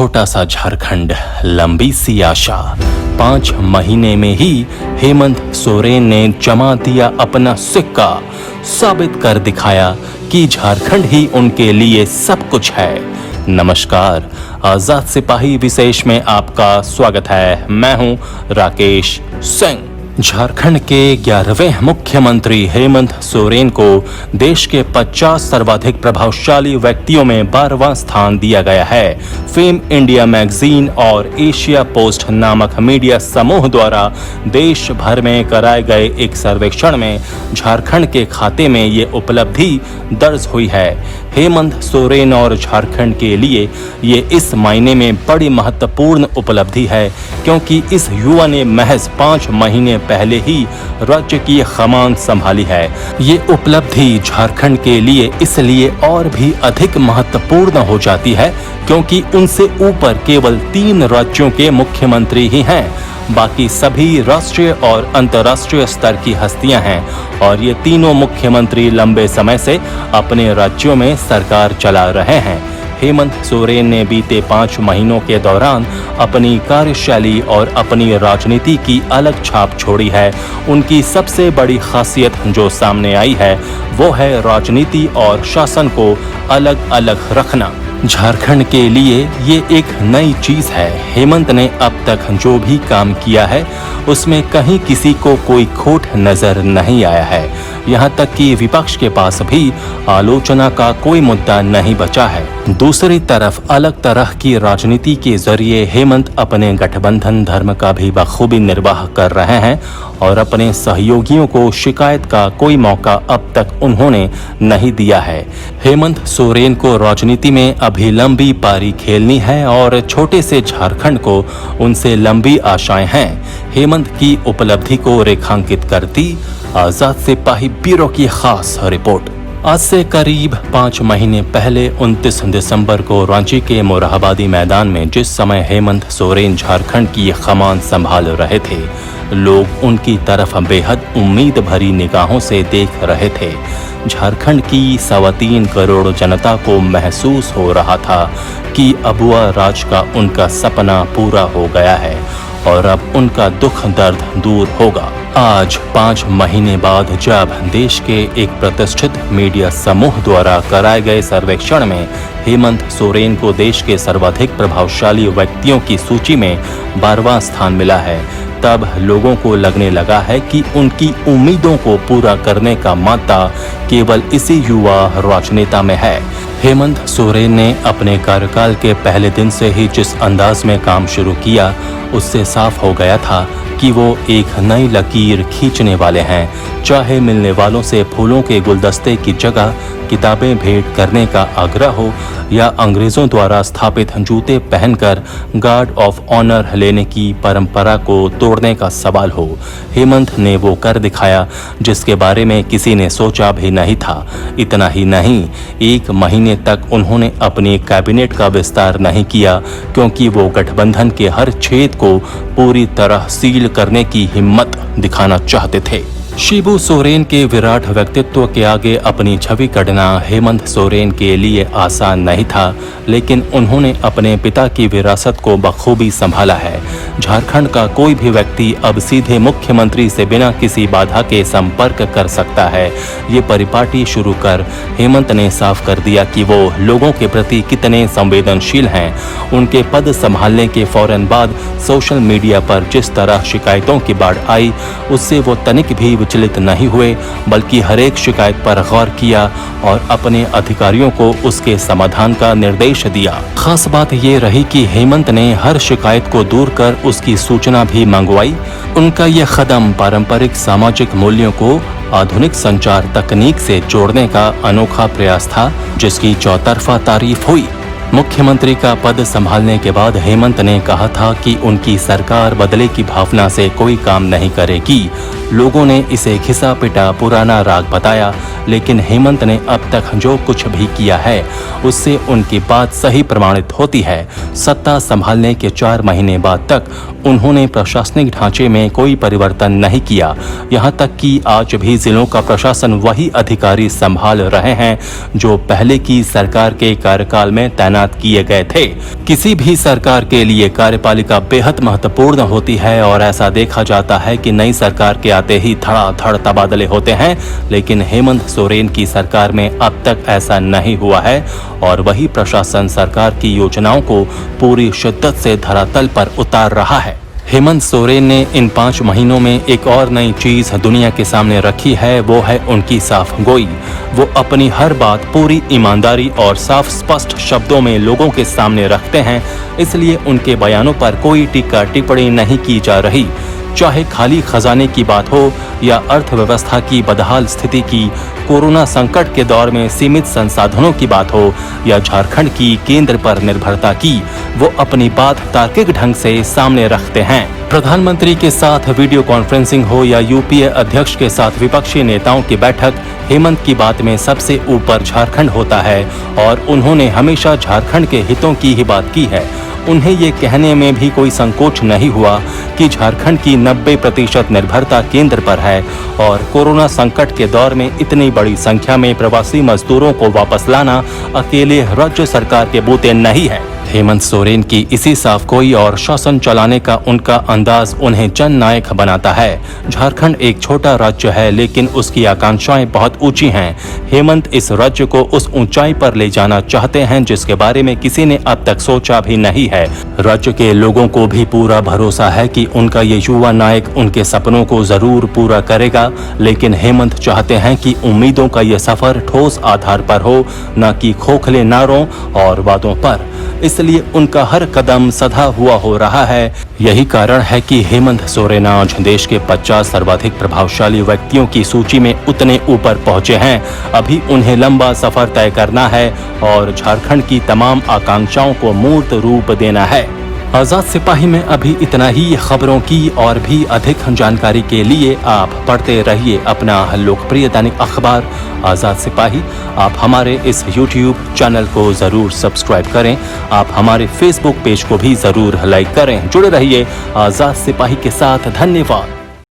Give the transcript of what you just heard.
छोटा सा झारखंड, लंबी सी आशा। 5 महीने में ही हेमंत सोरेन ने जमा दिया अपना सिक्का, साबित कर दिखाया कि झारखंड ही उनके लिए सब कुछ है। नमस्कार, आजाद सिपाही विशेष में आपका स्वागत है। मैं हूं राकेश सिंह। झारखंड के 11वें मुख्यमंत्री हेमंत सोरेन को देश के 50 सर्वाधिक प्रभावशाली व्यक्तियों में 12वां स्थान दिया गया है। फेम इंडिया मैगजीन और एशिया पोस्ट नामक मीडिया समूह द्वारा देश भर में कराए गए एक सर्वेक्षण में झारखंड के खाते में ये उपलब्धि दर्ज हुई है। हेमंत सोरेन और झारखंड के लिए ये इस मायने में बड़ी महत्वपूर्ण उपलब्धि है क्योंकि इस युवा ने महज 5 महीने पहले ही राज्य की कमान संभाली है। ये उपलब्धि झारखंड के लिए इसलिए और भी अधिक महत्वपूर्ण हो जाती है क्योंकि उनसे ऊपर केवल 3 राज्यों के मुख्यमंत्री ही हैं। बाकी सभी राष्ट्रीय और अंतर्राष्ट्रीय स्तर की हस्तियां हैं और ये तीनों मुख्यमंत्री लंबे समय से अपने राज्यों में सरकार चला रहे हैं। हेमंत सोरेन ने बीते 5 महीनों के दौरान अपनी कार्यशैली और अपनी राजनीति की अलग छाप छोड़ी है। उनकी सबसे बड़ी खासियत जो सामने आई है वो है राजनीति और शासन को अलग अलग रखना। झारखंड के लिए ये एक नई चीज है। हेमंत ने अब तक जो भी काम किया है उसमें कहीं किसी को कोई खोट नजर नहीं आया है। यहाँ तक कि विपक्ष के पास भी आलोचना का कोई मुद्दा नहीं बचा है। दूसरी तरफ अलग तरह की राजनीति के जरिए हेमंत अपने गठबंधन धर्म का भी बखूबी निर्वाह कर रहे हैं और अपने सहयोगियों को शिकायत का कोई मौका अब तक उन्होंने नहीं दिया है। हेमंत सोरेन को राजनीति में अभी लंबी पारी खेलनी है और छोटे से झारखंड को उनसे लंबी आशाएं हैं। हेमंत की उपलब्धि को रेखांकित करती आजाद सिपाही ब्यूरो की खास रिपोर्ट। आज से करीब 5 महीने पहले 29 दिसंबर को रांची के मोरहाबादी मैदान में जिस समय हेमंत सोरेन झारखंड की कमान संभाल रहे थे, लोग उनकी तरफ बेहद उम्मीद भरी निगाहों से देख रहे थे। झारखंड की 3.25 करोड़ जनता को महसूस हो रहा था कि अबुआ राज का उनका सपना पूरा हो गया है और अब उनका दुख दर्द दूर होगा। आज 5 महीने बाद जब देश के एक प्रतिष्ठित मीडिया समूह द्वारा कराए गए सर्वेक्षण में हेमंत सोरेन को देश के सर्वाधिक प्रभावशाली व्यक्तियों की सूची में 12वां स्थान मिला है, तब लोगों को लगने लगा है कि उनकी उम्मीदों को पूरा करने का मादा केवल इसी युवा राजनेता में है। हेमंत सोरेन ने अपने कार्यकाल के पहले दिन से ही जिस अंदाज में काम शुरू किया उससे साफ हो गया था कि वो एक नई लकीर खींचने वाले हैं। चाहे मिलने वालों से फूलों के गुलदस्ते की जगह किताबें भेंट करने का आग्रह हो या अंग्रेजों द्वारा स्थापित जूते पहनकर गार्ड ऑफ ऑनर लेने की परंपरा को तोड़ने का सवाल हो, हेमंत ने वो कर दिखाया जिसके बारे में किसी ने सोचा भी नहीं था। इतना ही नहीं, 1 महीने तक उन्होंने अपनी कैबिनेट का विस्तार नहीं किया क्योंकि वो गठबंधन के हर छेद को पूरी तरह सील करने की हिम्मत दिखाना चाहते थे। शिबू सोरेन के विराट व्यक्तित्व के आगे अपनी छवि कढ़ना हेमंत सोरेन के लिए आसान नहीं था, लेकिन उन्होंने अपने पिता की विरासत को बखूबी संभाला है। झारखंड का कोई भी व्यक्ति अब सीधे मुख्यमंत्री से बिना किसी बाधा के संपर्क कर सकता है। ये परिपाटी शुरू कर हेमंत ने साफ कर दिया कि वो लोगों के प्रति कितने संवेदनशील हैं। उनके पद संभालने के फौरन बाद सोशल मीडिया पर जिस तरह शिकायतों की बाढ़ आई उससे वो तनिक भी विचलित नहीं हुए, बल्कि हर एक शिकायत पर गौर किया और अपने अधिकारियों को उसके समाधान का निर्देश दिया। खास बात ये रही कि हेमंत ने हर शिकायत को दूर कर उसकी सूचना भी मंगवाई। उनका यह कदम पारंपरिक सामाजिक मूल्यों को आधुनिक संचार तकनीक से जोड़ने का अनोखा प्रयास था, जिसकी चौतरफा तारीफ हुई। मुख्यमंत्री का पद संभालने के बाद हेमंत ने कहा था कि उनकी सरकार बदले की भावना से कोई काम नहीं करेगी। लोगों ने इसे घिसा पिटा पुराना राग बताया, लेकिन हेमंत ने अब तक जो कुछ भी किया है उससे उनकी बात सही प्रमाणित होती है। सत्ता संभालने के 4 महीने बाद तक उन्होंने प्रशासनिक ढांचे में कोई परिवर्तन नहीं किया। यहाँ तक कि आज भी जिलों का प्रशासन वही अधिकारी संभाल रहे हैं जो पहले की सरकार के कार्यकाल में तैनात तैनात किए गए थे। किसी भी सरकार के लिए कार्यपालिका बेहद महत्वपूर्ण होती है और ऐसा देखा जाता है कि नई सरकार के आते ही धड़ाधड़ तबादले होते हैं, लेकिन हेमंत सोरेन की सरकार में अब तक ऐसा नहीं हुआ है और वही प्रशासन सरकार की योजनाओं को पूरी शिद्दत से धरातल पर उतार रहा है। हेमंत सोरेन ने इन 5 महीनों में एक और नई चीज दुनिया के सामने रखी है, वो है उनकी साफ गोई। वो अपनी हर बात पूरी ईमानदारी और साफ स्पष्ट शब्दों में लोगों के सामने रखते हैं, इसलिए उनके बयानों पर कोई टीका टिप्पणी नहीं की जा रही। चाहे खाली खजाने की बात हो या अर्थव्यवस्था की बदहाल स्थिति की, कोरोना संकट के दौर में सीमित संसाधनों की बात हो या झारखंड की केंद्र पर निर्भरता की, वो अपनी बात तार्किक ढंग से सामने रखते हैं। प्रधानमंत्री के साथ वीडियो कॉन्फ्रेंसिंग हो या यूपीए अध्यक्ष के साथ विपक्षी नेताओं की बैठक, हेमंत की बात में सबसे ऊपर झारखंड होता है और उन्होंने हमेशा झारखंड के हितों की ही बात की है। उन्हें ये कहने में भी कोई संकोच नहीं हुआ कि झारखंड की 90% निर्भरता केंद्र पर है और कोरोना संकट के दौर में इतनी बड़ी संख्या में प्रवासी मजदूरों को वापस लाना अकेले राज्य सरकार के बूते नहीं है। हेमंत सोरेन की इसी साफगोई और शासन चलाने का उनका अंदाज उन्हें जन नायक बनाता है। झारखंड एक छोटा राज्य है, लेकिन उसकी आकांक्षाएं बहुत ऊंची हैं। हेमंत इस राज्य को उस ऊंचाई पर ले जाना चाहते हैं जिसके बारे में किसी ने अब तक सोचा भी नहीं है। राज्य के लोगों को भी पूरा भरोसा है कि उनका ये युवा नायक उनके सपनों को जरूर पूरा करेगा, लेकिन हेमंत चाहते हैं कि उम्मीदों का ये सफर ठोस आधार पर हो, न कि खोखले नारों और वादों पर। इसलिए उनका हर कदम सधा हुआ हो रहा है। यही कारण है कि हेमंत सोरेन आज देश के 50 सर्वाधिक प्रभावशाली व्यक्तियों की सूची में उतने ऊपर पहुंचे हैं। अभी उन्हें लंबा सफर तय करना है और झारखंड की तमाम आकांक्षाओं को मूर्त रूप देना है। आजाद सिपाही में अभी इतना ही। खबरों की और भी अधिक जानकारी के लिए आप पढ़ते रहिए अपना लोकप्रिय दैनिक अखबार आजाद सिपाही। आप हमारे इस YouTube चैनल को जरूर सब्सक्राइब करें। आप हमारे Facebook पेज को भी जरूर लाइक करें। जुड़े रहिए आजाद सिपाही के साथ। धन्यवाद।